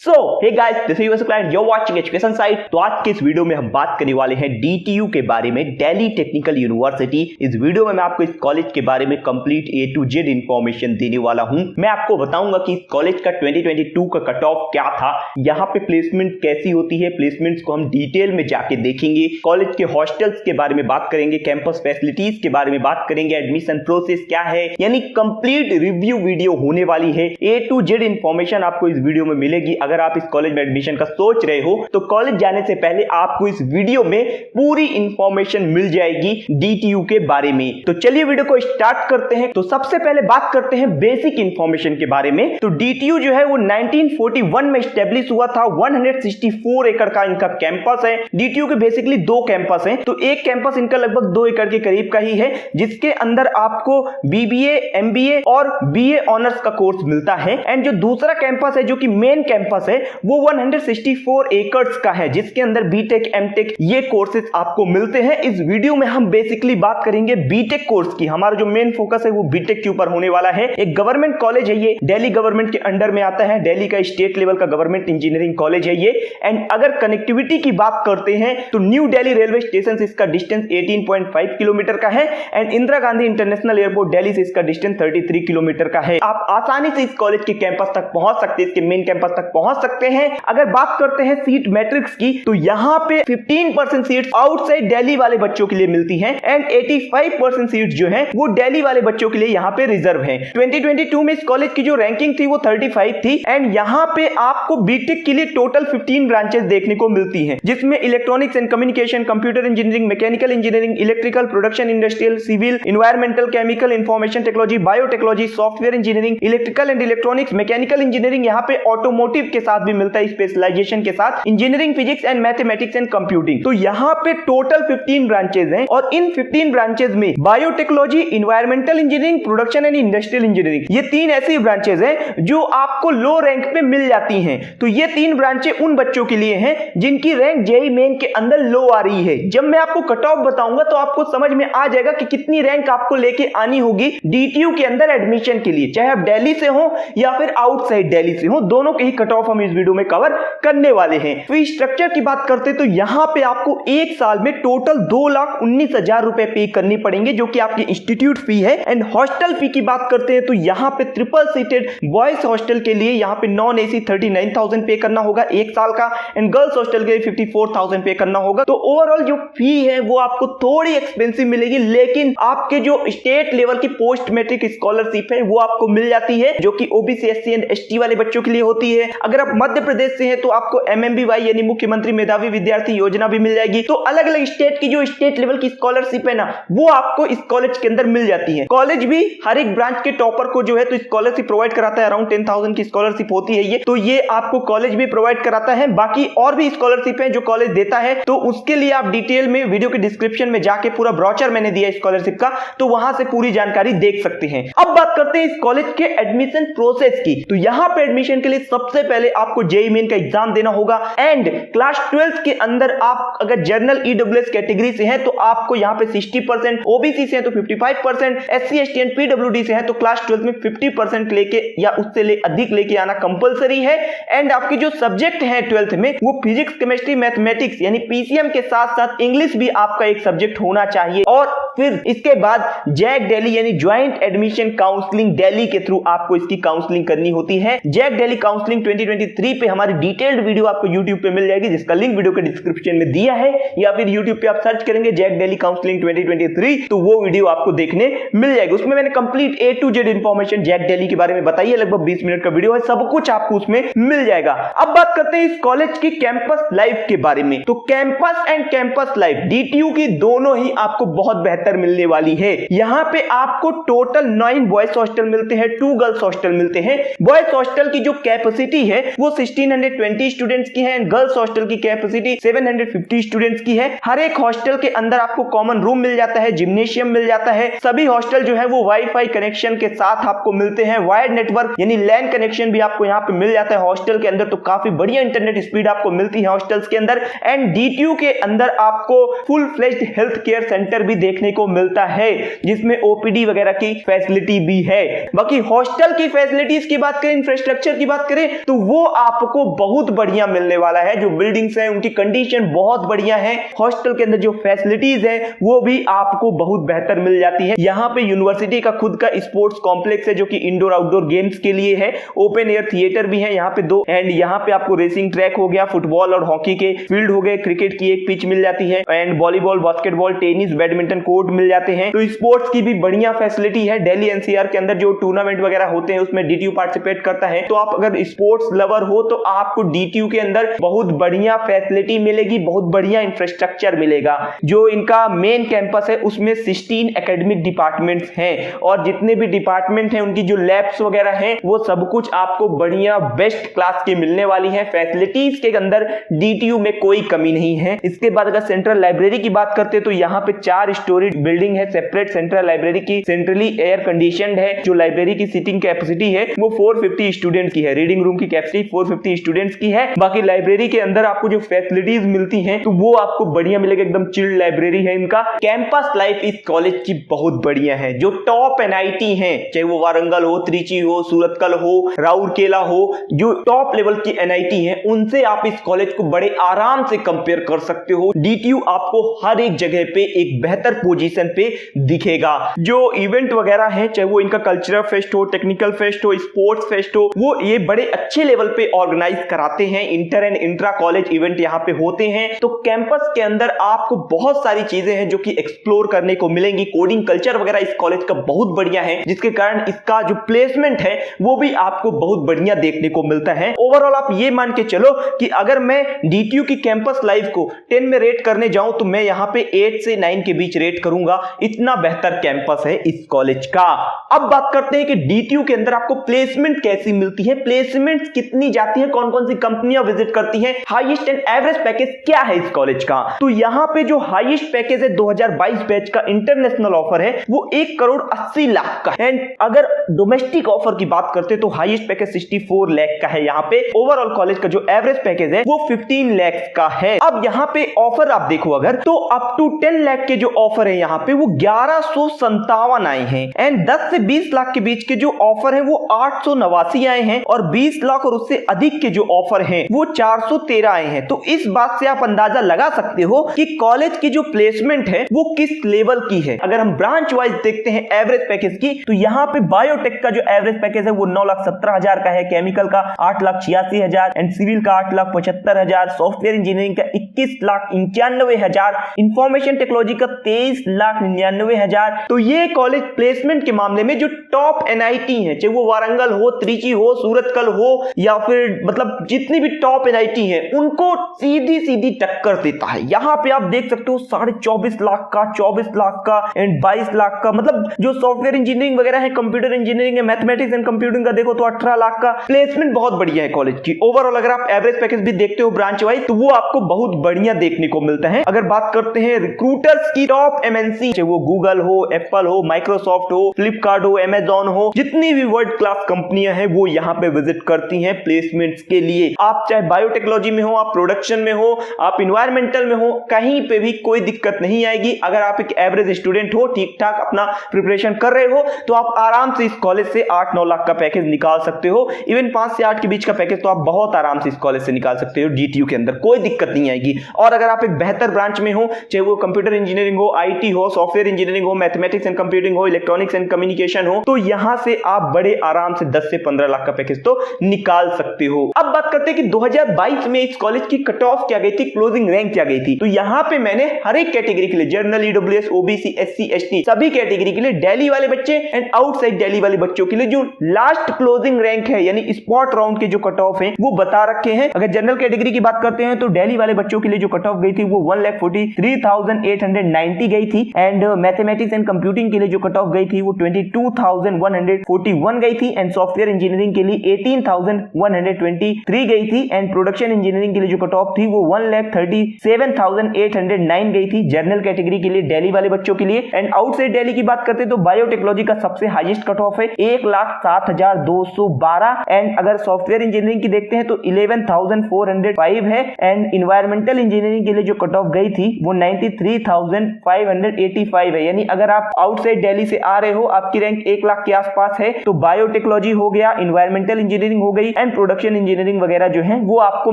So hey guys, this is your client, you are watching education site. तो आज के इस वीडियो में हम बात करने वाले हैं DTU के बारे में, दिल्ली टेक्निकल यूनिवर्सिटी। इस वीडियो में मैं आपको इस कॉलेज के बारे में complete A to Z information देने वाला हूं। मैं आपको बताऊंगा कि इस कॉलेज का 2022 का कट ऑफ क्या था, यहाँ पे प्लेसमेंट कैसी होती है, प्लेसमेंट्स को हम डिटेल में जाके देखेंगे, कॉलेज के हॉस्टल्स के बारे में बात करेंगे, कैंपस फैसिलिटीज के बारे में बात करेंगे, एडमिशन प्रोसेस क्या है, यानी कंप्लीट रिव्यू वीडियो होने वाली है। A to Z इंफॉर्मेशन आपको इस वीडियो में मिलेगी। अगर आप इस कॉलेज में एडमिशन का सोच रहे हो तो कॉलेज जाने से पहले आपको इस वीडियो में पूरी इंफॉर्मेशन मिल जाएगी DTU के बारे में। तो चलिए वीडियो को स्टार्ट करते हैं। तो सबसे पहले बात करते हैं बेसिक इंफॉर्मेशन के बारे में। तो DTU जो है वो 1941 में स्टैब्लिश हुआ था। 164 एकड़ का इनका कैंपस है। DTU के बेसिकली दो कैंपस हैं। तो एक कैंपस इनका लगभग 2 एकड़ के करीब का ही है, जिसके अंदर आपको BBA, MBA और BA ऑनर्स का कोर्स मिलता है। एंड जो दूसरा कैंपस है, जो कि मेन कैंपस है, वो 164 एकर्स का है, जिसके अंदर बीटेक, एमटेक ये कोर्सेज आपको मिलते हैं। इस वीडियो में हम बेसिकली बात करेंगे बीटेक कोर्स की। हमारा जो मेन फोकस है वो बीटेक के ऊपर होने वाला है। एक गवर्नमेंट कॉलेज है ये, दिल्ली गवर्नमेंट के अंडर में आता है। दिल्ली का स्टेट लेवल का गवर्नमेंट इंजीनियरिंग कॉलेज है ये। एंड अगर कनेक्टिविटी की बात करते हैं तो न्यू दिल्ली रेलवे स्टेशन से इसका डिस्टेंस 18.5 किलोमीटर का है। And Indira Gandhi international airport Delhi से इसका डिस्टेंस 33 किलोमीटर का है। आप आसानी से इस कॉलेज के कैंपस तक पहुंच सकते हैं, इसके मेन कैंपस तक पहुंच सकते हैं। अगर बात करते हैं सीट मैट्रिक्स की, तो यहां पे 15% सीट्स आउटसाइड दिल्ली वाले बच्चों के लिए मिलती हैं एंड 85% सीट्स जो हैं वो दिल्ली वाले बच्चों के लिए यहां पे रिजर्व हैं। 2022 में इस कॉलेज की जो रैंकिंग थी वो 35 थी। एंड यहां पे आपको बीटेक के लिए टोटल 15 ब्रांचेस देखने को मिलती हैं, जिसमें electronics and communication, computer engineering, mechanical engineering, electrical, production, industrial, civil, environmental, chemical, information technology, biotechnology, software engineering, electrical and electronics, mechanical engineering, यहाँ पे ऑटोमोटिव के साथ भी मिलता है, स्पेशलाइजेशन के साथ engineering, physics and mathematics and computing. तो यहाँ पे टोटल 15 ब्रांचेस हैं और इन 15 ब्रांचेस में biotechnology, environmental engineering, production and industrial engineering, ये 3 ऐसी ब्रांचेस हैं जो आपको लो रैंक पे मिल जाती हैं। तो ये 3 ब्रांचें उन बच्चों के लिए हैं जिनकी रैंक जेईई मेन के अंदर लो आ रही है। जब मैं आपको कट ऑफ बताऊंगा तो आपको समझ में आ जाएगा कि कितनी रैंक आपको लेके आनी होगी DTU के अंदर एडमिशन के लिए, चाहे आप दिल्ली से हो या फिर आउटसाइड दिल्ली से हो। दोनों के ही कट ऑफ हम इस वीडियो में कवर करने वाले हैं। फी स्ट्रक्चर की बात करते तो यहां पे आपको एक साल में टोटल 2,19,000 रुपए पे करनी पड़ेंगे, जो कि आपकी इंस्टीट्यूट फी है। एंड हॉस्टल फी की बात करते हैं तो यहां पे ट्रिपल सीटेड बॉयज हॉस्टल के लिए यहां पे नॉन AC 39,000 पे करना होगा एक साल का, एंड गर्ल्स हॉस्टल के लिए 54,000 पे करना होगा। तो ओवरऑल जो फी है वो आपको थोड़ी एक्सपेंसिव मिलेगी, लेकिन आपके जो स्टेट लेवल की पोस्ट मैट्रिक स्कॉलरशिप है वो आपको मिल जाती है, जो कि OBC, SC एंड ST वाले बच्चों के लिए होती है। अगर आप मध्य प्रदेश से हैं तो आपको MMBY यानी मुख्यमंत्री मेधावी विद्यार्थी योजना भी मिल जाएगी। तो अलग अलग स्टेट की जो स्टेट लेवल की स्कॉलरशिप है ना, वो आपको इस कॉलेज के अंदर मिल जाती है। कॉलेज भी हर एक ब्रांच के टॉपर को जो है तो स्कॉलरशिप प्रोवाइड कराता है। अराउंड 10,000 की स्कॉलरशिप होती है ये, तो ये आपको कॉलेज भी प्रोवाइड कराता है। बाकी और भी स्कॉलरशिप है जो कॉलेज देता है, तो उसके लिए आप डिटेल में वीडियो के डिस्क्रिप्शन में जाके पूरा ब्रोचर मैंने दिया स्कॉलरशिप का, तो वहां से पूरी जानकारी देख सकते हैं। अब बात करते हैं इस कॉलेज के एडमिशन प्रोसेस की। तो यहां पे एडमिशन के लिए सबसे पहले आपको जेईई मेन का एग्जाम देना होगा। एंड क्लास 12 के अंदर आप अगर जनरल EWS कैटेगरी से हैं तो आपको यहां पे 60%, OBC से हैं तो 55%, SC, ST एंड PWD से हैं तो क्लास 12 में 50% लेके या उससे अधिक लेके आना कंपलसरी है। एंड आपकी जो सब्जेक्ट है 12th में वो फिजिक्स, केमिस्ट्री, मैथमेटिक्स यानी PCM के साथ साथ इंग्लिश भी आपका एक सब्जेक्ट होना चाहिए। और फिर इसके बाद जैक दिल्ली यानी ज्वाइंट एडमिशन काउंसलिंग दिल्ली के थ्रू आपको इसकी काउंसलिंग करनी होती है। जैक दिल्ली काउंसलिंग 2023 पे हमारी डिटेल्ड वीडियो आपको YouTube पे मिल जाएगी, जिसका लिंक वीडियो के डिस्क्रिप्शन में दिया है, या फिर YouTube पे आप सर्च करेंगे जैक दिल्ली काउंसलिंग 2023 तो वो वीडियो आपको देखने मिल जाएगी। उसमें मैंने complete A to Z information जैक दिल्ली के बारे में बताई है। लगभग 20 मिनट का वीडियो है, सब कुछ आपको उसमें मिल जाएगा। अब बात करते हैं इस कॉलेज की कैंपस लाइफ के बारे में। तो campus and campus life DTU की दोनों ही आपको बहुत बेहतर मिलने वाली है। यहाँ पे आपको टोटल 9 बॉयज हॉस्टल मिलते हैं, 2 गर्ल्स हॉस्टल मिलते हैं। बॉयज हॉस्टल की जो कैपेसिटी है वो 1620 स्टूडेंट्स की है, एंड गर्ल्स हॉस्टल की कैपेसिटी 750 स्टूडेंट्स की है। हर एक हॉस्टल के अंदर आपको कॉमन रूम मिल जाता है, जिम्नेशियम मिल जाता है। सभी हॉस्टल जो है वो वाईफाई कनेक्शन के साथ आपको मिलते हैं। वायर्ड नेटवर्क यानी LAN कनेक्शन भी आपको यहाँ पे मिल जाता है हॉस्टल के अंदर, तो काफी बढ़िया इंटरनेट स्पीड आपको मिलती है हॉस्टल्स के अंदर। एंड DTU के अंदर आपको full fledged health care centre भी देखने को मिलता है, जिसमें OPD वगैरह की फैसिलिटी भी है। बाकी हॉस्टल की फैसिलिटीज की बात करें, इंफ्रास्ट्रक्चर की बात करें, तो वो आपको बहुत बढ़िया मिलने वाला है। जो बिल्डिंग्स हैं उनकी कंडीशन बहुत बढ़िया है, हॉस्टल के अंदर जो फैसिलिटीज है वो भी आपको बहुत बेहतर मिल जाती है। यहाँ पे यूनिवर्सिटी का खुद का स्पोर्ट्स कॉम्प्लेक्स है जो कि इंडोर आउटडोर गेम्स के लिए है, ओपन एयर थिएटर भी है यहाँ पे 2, एंड यहाँ पे आपको रेसिंग ट्रैक हो गया, फुटबॉल और हॉकी के फील्ड हो गए, क्रिकेट की एक पिच मिल जाती है, and volleyball, basketball, tennis, badminton court मिल जाते हैं। तो स्पोर्ट्स की भी बढ़िया फैसिलिटी है। दिल्ली एनसीआर के अंदर जो टूर्नामेंट वगैरह होते हैं उसमें डीटीयू पार्टिसिपेट करता है। तो आप अगर स्पोर्ट्स लवर हो तो आपको डीटीयू के अंदर बहुत बढ़िया फैसिलिटी मिलेगी, बहुत बढ़िया इंफ्रास्ट्रक्चर मिलेगा। जो इनका मेन कैंपस है उसमें 16 एकेडमिक डिपार्टमेंट्स हैं और जितने भी डिपार्टमेंट हैं उनकी जो लैब्स वगैरह हैं वो सब कुछ आपको बढ़िया बेस्ट क्लास की मिलने वाली है। फैसिलिटीज के अंदर डीटीयू में कोई कमी नहीं है। इसके बाद अगर सेंट्रल लाइब्रेरी की बात करते हैं तो यहाँ पे 4 स्टोरी बिल्डिंग है सेपरेट सेंट्रल लाइब्रेरी की, सेंट्रली एयर कंडीशनड है। जो लाइब्रेरी की सीटिंग कैपेसिटी है वो 450 स्टूडेंट्स की है, रीडिंग रूम की कैपेसिटी 450 स्टूडेंट्स की है। बाकी लाइब्रेरी के अंदर आपको जो फैसिलिटीज मिलती हैं तो वो आपको बढ़िया मिलेगा, एकदम चिल्ड लाइब्रेरी है इनका। कैंपस लाइफ इस कॉलेज की बहुत बढ़िया है। जो टॉप एनआईटी हैं, चाहे वो वारंगल हो, त्रिची हो, सूरतकल हो, राउरकेला हो, जो टॉप लेवल की एनआईटी हैं उनसे आप इस कॉलेज को बड़े आराम से कंपेयर कर सकते हो। डीटीयू आपको हर एक जगह पे एक बेहतर पोजीशन पे दिखेगा। जो इवेंट वगैरह है, चाहे वो इनका कल्चरल फेस्ट हो, टेक्निकल फेस्ट हो, स्पोर्ट्स फेस्ट हो, वो ये बड़े अच्छे लेवल पे ऑर्गेनाइज कराते हैं। Inter and intra college event यहाँ पे होते हैं। तो कैंपस के अंदर आपको बहुत सारी चीजें हैं जो कि एक्सप्लोर करने को मिलेंगी। कोडिंग कल्चर वगैरह इस कॉलेज का बहुत बढ़िया है, जिसके कारण इसका जो प्लेसमेंट है वो भी आपको बहुत बढ़िया देखने को मिलता है। ओवरऑल आप ये मान के चलो कि अगर मैं डीटीयू की कैंपस लाइफ को 10 में रेट करने जाऊं तो मैं यहाँ पे 8 से 9 के बीच रेट करूंगा। इतना बेहतर कैंपस है इस कॉलेज का। अब बात करते हैं कि डीटीयू के अंदर आपको प्लेसमेंट कैसी मिलती है, प्लेसमेंट कितनी जाती है, कौन कौन सी कंपनियां विजिट करती हैं, हाईएस्ट एंड एवरेज पैकेज क्या है इस कॉलेज का। तो यहाँ पे जो हाईएस्ट पैकेज है 2022 बैच का इंटरनेशनल ऑफर है वो 1,80,00,000 का। एंड अगर डोमेस्टिक ऑफर की बात करते तो हाईएस्ट पैकेज 64 लाख का है। यहाँ पे ओवरऑल कॉलेज का जो एवरेज पैकेज है वो 15 लाख का है। अब यहाँ पे ऑफर आप देखो अगर तो अप टू 10 लाख के जो ऑफर है यहाँ पे वो 1157 आए हैं, एंड 10 से 20 लाख के बीच के जो ऑफर है वो 889 आए हैं, और 20 लाख और उससे अधिक के जो ऑफर हैं वो 413 आए हैं। तो इस बात से आप अंदाजा लगा सकते हो कि कॉलेज की जो प्लेसमेंट है वो किस लेवल की है। अगर हम ब्रांच वाइज देखते हैं एवरेज पैकेज की तो यहाँ पे बायोटेक का जो एवरेज पैकेज है वो 9,17,000 का है, केमिकल का 8,86,000 एंड सिविल का 8,75,000, सॉफ्टवेयर इंजीनियरिंग का 21,91,000, इंफॉर्मेशन टेक्नोलॉजी का 23,99,000। तो ये कॉलेज प्लेसमेंट के मामले में जो टॉप एनआईटी है, चाहे वो वारंगल हो, त्रिची हो, सूरतकल हो, या फिर मतलब जितनी भी टॉप एनआईटी है उनको सीधी सीधी टक्कर देता है। यहाँ पे आप देख सकते हो 24.5 लाख का, 24 लाख का एंड 22 लाख का। मतलब जो सॉफ्टवेयर इंजीनियरिंग वगैरह है, कंप्यूटर इंजीनियरिंग है, मैथमेटिक्स एंड कंप्यूटिंग का देखो तो 18 लाख का। प्लेसमेंट बहुत बढ़िया है कॉलेज की। ओवरऑल अगर आप एवरेज पैकेज भी देखते हो ब्रांच वाइज तो वो आपको बहुत बढ़िया देखने को मिलता है। अगर बात करते हैं रिक्रूटर्स की, टॉप एमएनसी चाहे वो गूगल हो, एप्पल हो, माइक्रोसॉफ्ट हो, फ्लिपकार्ट हो, अमेजॉन हो, जितनी भी वर्ल्ड क्लास कंपनियां हैं वो यहाँ पे विजिट करती हैं प्लेसमेंट्स के लिए। आप चाहे बायोटेक्नोलॉजी में हो, आप प्रोडक्शन में हो, आप इन्वायरमेंटल में हो, कहीं पे भी कोई दिक्कत नहीं आएगी। अगर आप एक एवरेज स्टूडेंट हो, ठीक ठाक अपना प्रिपरेशन कर रहे हो तो आप आराम से इस कॉलेज से 8-9 लाख का पैकेज निकाल सकते हो। इवन 5 से 8 के बीच का पैकेज तो आप बहुत आराम से इस कॉलेज से निकाल सकते हो डीटीयू के अंदर, कोई दिक्कत नहीं आएगी। और अगर आप एक बेहतर ब्रांच में हो, चाहे वो कंप्यूटर इंजीनियरिंग हो, आईटी हो, सॉफ्टवेयर इंजीनियरिंग हो, मैथमेटिक्स एंड कंप्यूटिंग हो, इलेक्ट्रॉनिक्स एंड कम्युनिकेशन हो, तो यहां से आप बड़े आराम से 10 से 15 लाख का पैकेज तो निकाल सकते हो। अब बात करते हैं कि 2022 में इस कॉलेज की कट ऑफ क्या गई थी, क्लोजिंग रैंक क्या गई थी। तो यहां पे मैंने हर एक कैटेगरी के लिए, general, EWS, OBC, SC, ST, सभी कैटेगरी के लिए, दिल्ली वाले बच्चे एंड आउटसाइड दिल्ली वाले बच्चों के लिए जो लास्ट क्लोजिंग रैंक है यानी स्पॉट राउंड के जो कट ऑफ है वो बता रखे हैं। अगर जनरल कैटेगरी की बात करते हैं तो दिल्ली वाले बच्चों के लिए जो कट ऑफ गई थी वो 1,43,890 गई थी, एंड मैथमेटिक्स एंड कंप्यूटिंग के लिए जो कट ऑफ गई थी वो 22,141 गई थी, एंड सॉफ्टवेयर इंजीनियरिंग के लिए 18,123 गई थी, एंड प्रोडक्शन इंजीनियरिंग के लिए जो कट ऑफ थी वो 1,37,809 गई थी जनरल कैटेगरी के लिए दिल्ली वाले बच्चों के लिए। एंड आउटसाइड दिल्ली की बात करते हैं तो बायोटेक्नोलॉजी का सबसे हाईएस्ट कट ऑफ है 1,07,212, एंड अगर सॉफ्टवेयर इंजीनियरिंग की देखते हैं तो 11,405 है, एंड इन्वायरमेंटल इंजीनियरिंग के लिए जो कट ऑफ गई थी वो 93,585 है। यानी अगर आप आउटसाइड दिल्ली से आ रहे हो, आपकी रैंक 1 लाख के आसपास है, तो बायोटेक्नोलॉजी हो गया, इन्वायरमेंटल इंजीनियरिंग हो गई एंड प्रोडक्शन इंजीनियरिंग वगैरह जो है वो आपको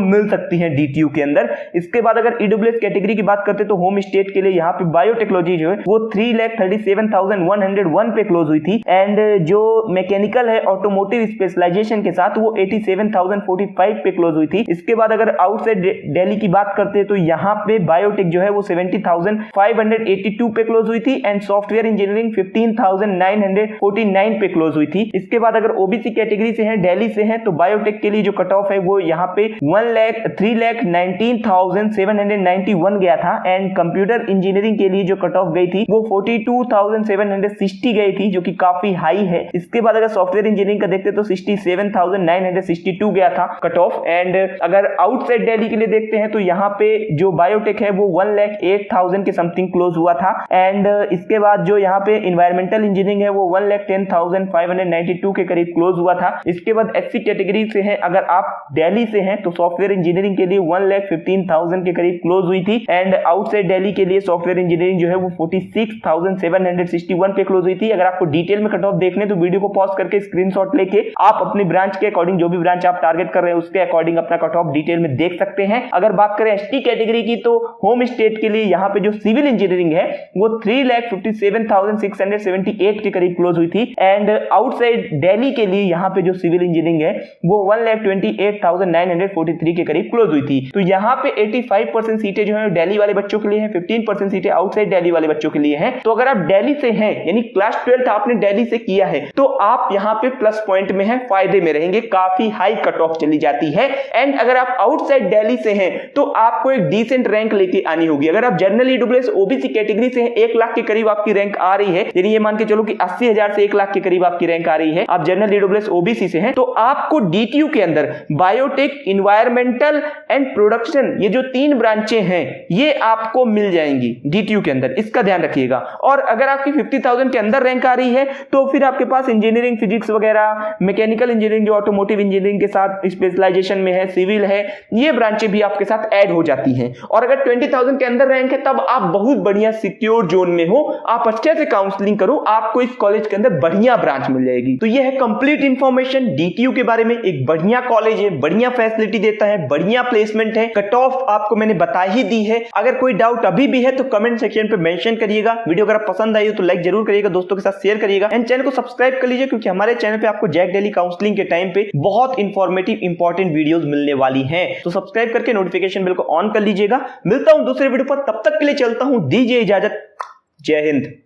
मिल सकती है डीटीयू के अंदर। इसके बाद अगर ईडब्ल्यूएस कैटेगरी की बात करते तो होम स्टेट के लिए यहाँ पे बायोटेक्नोलॉजी जो है वो 3,37,101 पे क्लोज हुई थी एंड जो मैकेनिकल है ऑटोमोटिव स्पेशलाइजेशन के साथ वो 87,045 पे क्लोज हुई थी। इसके बाद अगर आउटसाइड दिल्ली की बात करते हैं तो यहाँ पे बायोटेक जो है वो 70,582 पे क्लोज हुई थी एंड सॉफ्टवेयर इंजीनियरिंग 15,949 पे क्लोज हुई थी। इसके बाद अगर ओबीसी कैटेगरी से है, दिल्ली से है, तो बायोटेक के लिए जो कट ऑफ है वो यहाँ पे 3,19,791 गया था एंड कंप्यूटर इंजीनियरिंग के लिए जो कट ऑफ गई थी वो 42,760 गई थी, जो कि काफी हाई है। इसके बाद अगर सॉफ्टवेयर इंजीनियरिंग का देखते तो 67,962 गया था कट ऑफ एंड अगर आउटसाइड दिल्ली के लिए देखते हैं तो यहाँ पे जो बायोटेक है वो 1,08,000 के समथिंग क्लोज हुआ था एंड इसके बाद जो यहाँ पे इन्वायरमेंटल इंजीनियरिंग है वो 1,10,592 के करीब क्लोज हुआ था। इसके बाद एससी कैटेगरी से है, अगर आप दिल्ली से हैं तो सॉफ्टवेयर इंजीनियरिंग के लिए 1,15,000 के करीब क्लोज हुई थी एंड आउटसाइड दिल्ली के लिए सॉफ्टवेयर इंजीनियरिंग जो है वो 46,761 पे क्लोज हुई थी। अगर आपको डिटेल में कट ऑफ देखने तो वीडियो को पॉज करके स्क्रीनशॉट लेके आप अपनी ब्रांच के अकॉर्डिंग, जो भी ब्रांच आप टारगेट कर रहे हैं उसके अकॉर्डिंग अपना कट ऑफ डिटेल में देख सकते हैं। अगर बात करें एसटी कैटेगरी की तो होम स्टेट के लिए यहाँ पे जो सिविल इंजीनियरिंग है वो 3,57,678 के करीब क्लोज हुई थी एंड आउटसाइड दिल्ली के लिए यहाँ पे जो सिविल इंजीनियरिंग है वो 1,28,943 के करीब क्लोज हुई थी। तो यहाँ पे 85% सीटें जो है दिल्ली वाले बच्चों के लिए हैं, 15% सीटें आउटसाइड दिल्ली वाले बच्चों के लिए हैं। तो अगर आप दिल्ली से हैं यानी क्लास 12 आपने दिल्ली से किया है तो आप यहाँ पे प्लस पॉइंट में है, फायदे में रहेंगे, काफी हाई कट ऑफ चली जाती है। एंड अगर आप आउटसाइड दिल्ली से हैं तो आपको एक डिसेंट रैंक लेके आनी होगी। अगर आप जनरल ईडब्ल्यूएस ओबीसी कैटेगरी से हैं, 1 लाख के करीब आपकी रैंक आ रही है, यानी ये मान के चलो कि 80,000 से 1 लाख के करीब आपकी रैंक आ रही है, आप जनरल ईडब्ल्यूएस ओबीसी से हैं, तो आपको डीटीयू के अंदर बायोटेक, इन्वायरमेंटल एंड प्रोडक्शन, ये जो 3 ब्रांचें हैं ये आपको मिल जाएंगी डीटीयू के अंदर, इसका ध्यान रखिएगा। और अगर आपकी 50,000 के अंदर रैंक आ रही है तो फिर आपके पास इंजीनियरिंग, फिजिक्स वगैरह, मैकेनिकल इंजीनियरिंग जो ऑटोमोटिव इंजीनियरिंग के साथ स्पेशलाइजेशन में है, सिविल है, ये ब्रांचें भी आपके साथ ऐड हो जाती हैं। और अगर 20,000 के अंदर रैंक है तब आप बहुत बढ़िया सिक्योर जोन में हो, आप अच्छे से काउंसलिंग करो, आपको इस कॉलेज के अंदर बढ़िया ब्रांच मिल जाएगी। तो ये है कंप्लीट इंफॉर्मेशन डीटीयू के बारे में। एक बढ़िया कॉलेज है, बढ़िया फैसिलिटी देता है, बढ़िया प्लेसमेंट है, कट ऑफ आपको मैंने बता ही दी है। अगर कोई डाउट अभी भी है तो कमेंट सेक्शन पे मेंशन करिएगा। वीडियो अगर पसंद आई हो तो लाइक जरूर करिएगा, दोस्तों के साथ शेयर करिएगा एंड चैनल को सब्सक्राइब कर लीजिए, क्योंकि हमारे चैनल पे आपको जैक दिल्ली काउंसलिंग के टाइम पे बहुत इंफॉर्मेटिव इंपॉर्टेंट वीडियोस मिलने वाली हैं। तो सब्सक्राइब करके नोटिफिकेशन बेल को ऑन कर लीजिएगा। मिलता हूं दूसरे वीडियो पर, तब तक के लिए चलता हूं, दीजिए इजाजत। जय हिंद।